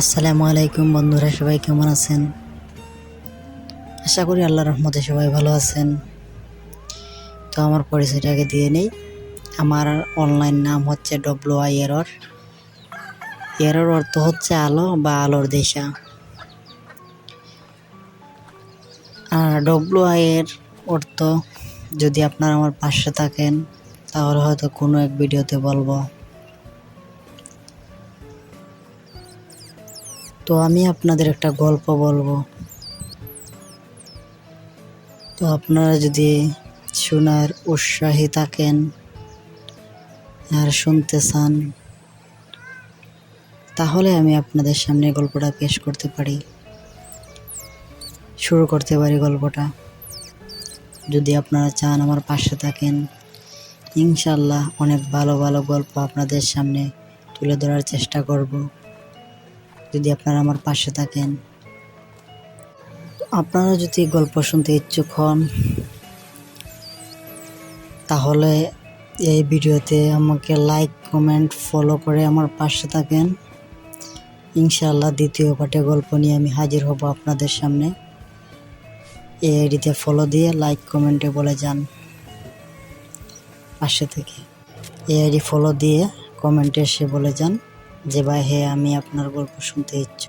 আসসালামু আলাইকুম বন্ধুরা, সবাই কেমন আছেন? আশা করি আল্লাহর রহমতে সবাই ভালো আছেন। তো আমার পরিচয়টাকে দিয়ে নেই। আমার অনলাইন নাম হচ্ছে WI এরর। এরর অর্থ হচ্ছে আলো বা আলোর দিশা। আর WI এর অর্থ যদি আপনারা আমার পাশে থাকেন তাহলে হয়তো কোনো এক ভিডিওতে বলবো। তো আমি আপনাদের একটা গল্প বলবো। তো আপনারা যদি শোনার উৎসাহী থাকেন আর শুনতে চান তাহলে আমি আপনাদের সামনে গল্পটা পেশ করতে পারি, শুরু করতে পারি গল্পটা। যদি আপনারা চান আমার পাশে থাকেন, ইনশাল্লাহ অনেক ভালো ভালো গল্প আপনাদের সামনে তুলে ধরার চেষ্টা করব। যদি আপনারা আমার পাশে থাকেন, আপনারা যদি গল্প শুনতে ইচ্ছুক হন তাহলে এই ভিডিওতে আমাকে লাইক, কমেন্ট, ফলো করে আমার পাশে থাকেন। ইনশাআল্লাহ দ্বিতীয় পার্টে গল্প নিয়ে আমি হাজির হব আপনাদের সামনে। এই আইডিতে ফলো দিয়ে লাইক কমেন্টে বলে যান পাশে থেকে। এই আইডি ফলো দিয়ে কমেন্টে এসে বলে যান যে ভাই, হ্যাঁ আমি আপনার গল্প শুনতে ইচ্ছুক।